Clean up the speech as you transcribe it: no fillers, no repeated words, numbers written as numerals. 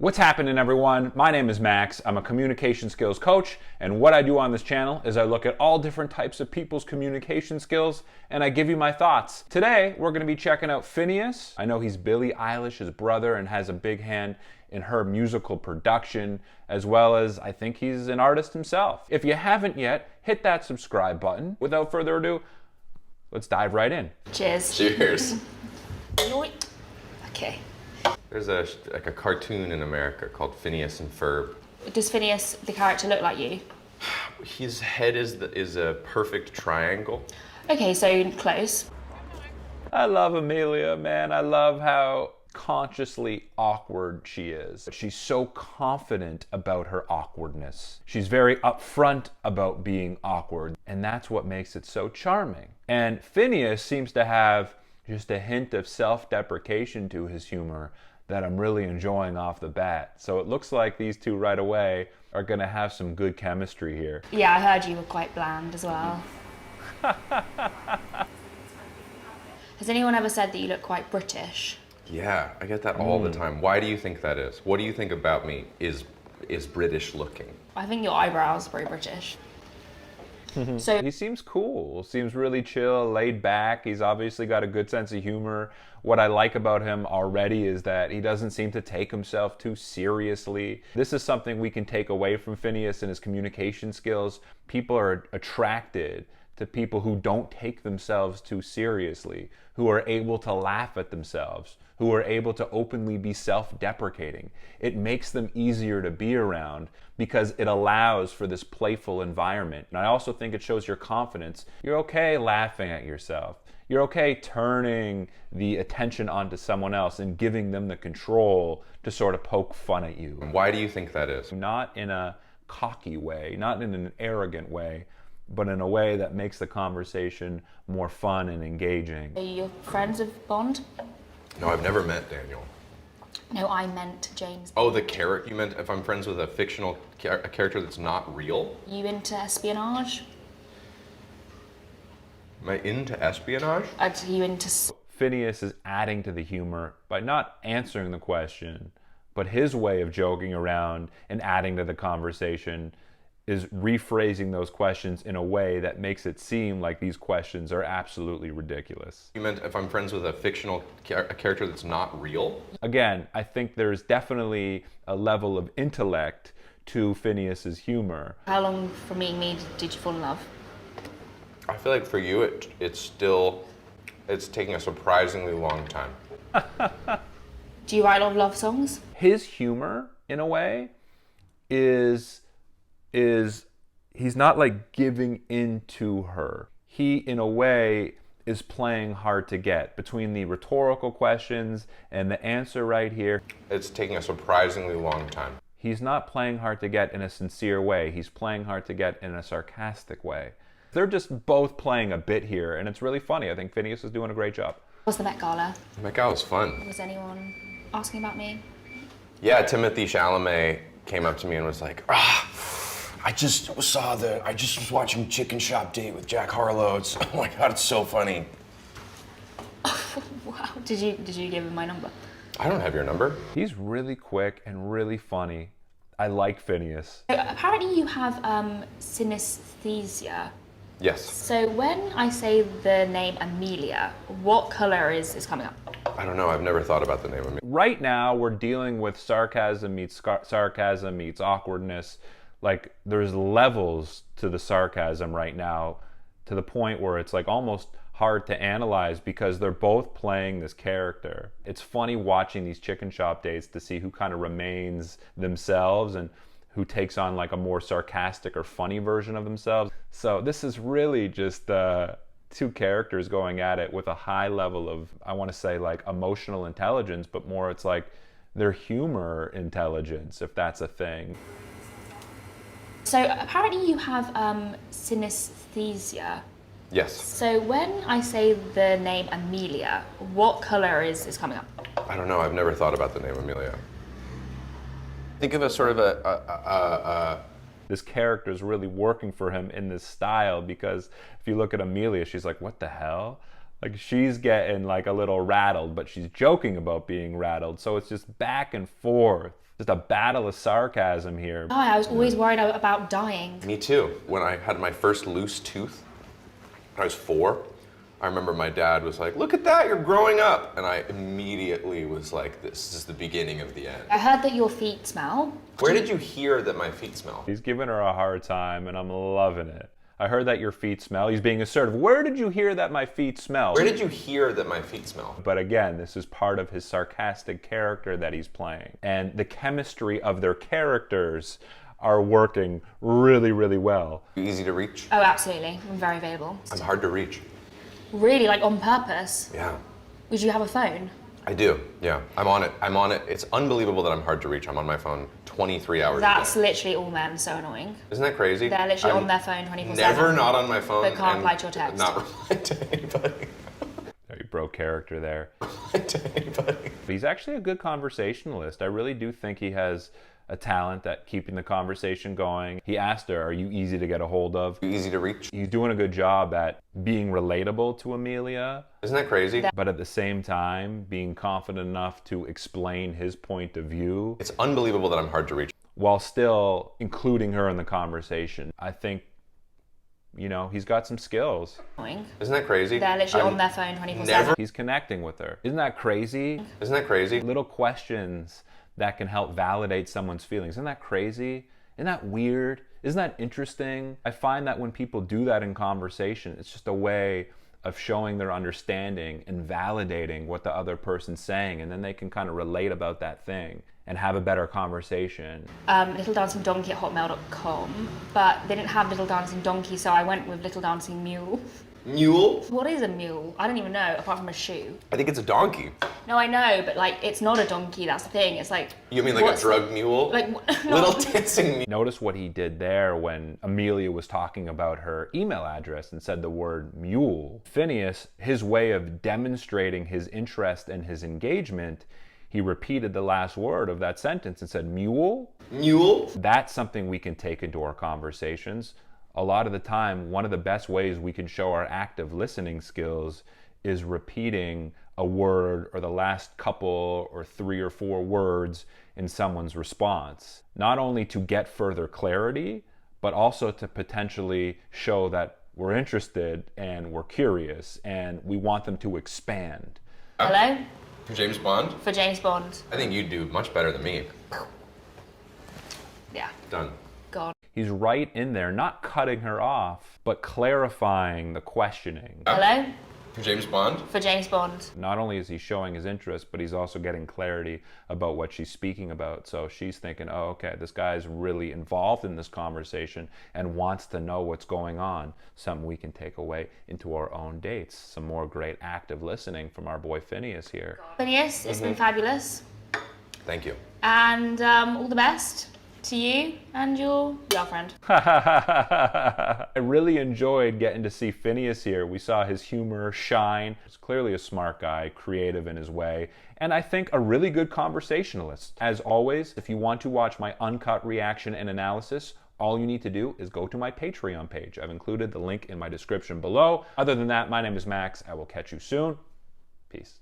What's happening, everyone? My name is Max. I'm a communication skills coach, and what I do on this channel is I look at all different types of people's communication skills and I give you my thoughts. Today, we're going to be checking out Finneas. I know he's Billie Eilish's brother and has a big hand in her musical production, as well as I think he's an artist himself. If you haven't yet, hit that subscribe button. Without further ado, let's dive right in. Cheers. Cheers. Okay. There's a cartoon in America called Phineas and Ferb. Does Finneas, the character, look like you? His head is a perfect triangle. Okay, so close. I love Amelia, man. I love how consciously awkward she is. She's so confident about her awkwardness. She's very upfront about being awkward, and that's what makes it so charming. And Finneas seems to have just a hint of self-deprecation to his humor that I'm really enjoying off the bat. So it looks like these two right away are gonna have some good chemistry here. Yeah, I heard you were quite bland as well. Has anyone ever said that you look quite British? Yeah, I get that all the time. Why do you think that is? What do you think about me is British looking? I think your eyebrows are very British. So He seems cool, seems really chill, laid back. He's obviously got a good sense of humor. What I like about him already is that he doesn't seem to take himself too seriously. This is something we can take away from Finneas and his communication skills. People are attracted to people who don't take themselves too seriously, who are able to laugh at themselves, who are able to openly be self-deprecating. It makes them easier to be around because it allows for this playful environment. And I also think it shows your confidence. You're okay laughing at yourself. You're okay turning the attention onto someone else and giving them the control to sort of poke fun at you. Why do you think that is? Not in a cocky way, not in an arrogant way, but in a way that makes the conversation more fun and engaging. are you friends with Bond? No, I've never met Daniel. No, I meant James. Oh, the character? You meant if I'm friends with a fictional character that's not real? You into espionage? Am I into espionage? Are you into... Finneas is adding to the humor by not answering the question, but his way of joking around and adding to the conversation is rephrasing those questions in a way that makes it seem like these questions are absolutely ridiculous. You meant if I'm friends with a fictional character that's not real? Again, I think there's definitely a level of intellect to Finneas's humor. How long from meeting me did you fall in love? I feel like for you, it's taking a surprisingly long time. Do you write a lot of love songs? His humor, in a way, is he's not like giving in to her. He, in a way, is playing hard to get between the rhetorical questions and the answer right here. It's taking a surprisingly long time. He's not playing hard to get in a sincere way. He's playing hard to get in a sarcastic way. They're just both playing a bit here, and it's really funny. I think Finneas is doing a great job. Was the Met Gala? That guy was fun. Was anyone asking about me? Yeah, Timothy Chalamet came up to me and was like, I just was watching Chicken Shop Date with Jack Harlow. Oh my God, it's so funny. Wow. Did you give him my number? I don't have your number. He's really quick and really funny. I like Finneas. So apparently you have synesthesia. Yes. So when I say the name Amelia, what color is coming up? I don't know, I've never thought about the name of me. Right now, we're dealing with sarcasm meets awkwardness. Like, there's levels to the sarcasm right now, to the point where it's like almost hard to analyze because they're both playing this character. It's funny watching these chicken shop dates to see who kind of remains themselves and who takes on like a more sarcastic or funny version of themselves. So this is really just two characters going at it with a high level of, I want to say, like emotional intelligence, but more it's like their humor intelligence, if that's a thing. So apparently you have synesthesia. Yes. So when I say the name Amelia, what color is coming up? I don't know, I've never thought about the name Amelia. Think of a sort of This character is really working for him in this style because if you look at Amelia, she's like, what the hell? Like, she's getting like a little rattled, but she's joking about being rattled. So it's just back and forth Just a battle of sarcasm here. Oh, I was always worried about dying. Me too. When I had my first loose tooth, when I was 4, I remember my dad was like, "Look at that, you're growing up." And I immediately was like, this is the beginning of the end. I heard that your feet smell. Where did you hear that my feet smell? He's giving her a hard time, and I'm loving it. I heard that your feet smell. He's being assertive. Where did you hear that my feet smell? Where did you hear that my feet smell? But again, this is part of his sarcastic character that he's playing. And the chemistry of their characters are working really, really well. Easy to reach? Oh, absolutely. I'm very available. I'm hard to reach. Really, like on purpose? Yeah. Would you have a phone? I do, yeah. I'm on it. It's unbelievable that I'm hard to reach. I'm on my phone 23 hours That's a day. literally all men, so annoying. Isn't that crazy? They're literally I'm on their phone 24/7. Never not on my phone. But can't and reply to your text. Not reply to anybody. You broke character there. To anybody. But he's actually a good conversationalist. I really do think he has a talent at keeping the conversation going. He asked her, "Are you easy to get a hold of?" Easy to reach. He's doing a good job at being relatable to Amelia, Isn't that crazy? but at the same time being confident enough to explain his point of view It's unbelievable that I'm hard to reach. while still including her in the conversation. I think, you know, he's got some skills. Annoying. Isn't that crazy? They're literally I'm on their phone 24/7. never- He's connecting with her. Isn't that crazy? Isn't that crazy? Little questions that can help validate someone's feelings. Isn't that crazy? Isn't that weird? Isn't that interesting? I find that when people do that in conversation, it's just a way of showing their understanding and validating what the other person's saying, and then they can kind of relate about that thing and have a better conversation. Little Dancing Donkey at hotmail.com, but they didn't have Little Dancing Donkey, so I went with Little Dancing Mule. Mule? What is a mule? I don't even know, apart from a shoe. I think it's a donkey. No, I know, but like, it's not a donkey, that's the thing. It's like... You mean like a drug mule? Like, Little dancing mule. Notice what he did there when Amelia was talking about her email address and said the word mule. Finneas, his way of demonstrating his interest and his engagement, he repeated the last word of that sentence and said, mule? Mule? That's something we can take into our conversations. A lot of the time, one of the best ways we can show our active listening skills is repeating a word or the last couple or 3 or 4 words in someone's response. Not only to get further clarity, but also to potentially show that we're interested and we're curious and we want them to expand. Hello? For James Bond? For James Bond. I think you do much better than me. Yeah, Done. gone. He's right in there, not cutting her off, but clarifying the questioning. Hello? For James Bond? For James Bond. Not only is he showing his interest, but he's also getting clarity about what she's speaking about. So she's thinking, oh, okay, this guy's really involved in this conversation and wants to know what's going on. Something we can take away into our own dates. Some more great active listening from our boy Finneas here. Finneas, it's been fabulous. Thank you. And all the best to you and your girlfriend. I really enjoyed getting to see Finneas here. We saw his humor shine. He's clearly a smart guy, creative in his way, and I think a really good conversationalist. As always, if you want to watch my uncut reaction and analysis, all you need to do is go to my Patreon page. I've included the link in my description below. Other than that, my name is Max. I will catch you soon. Peace.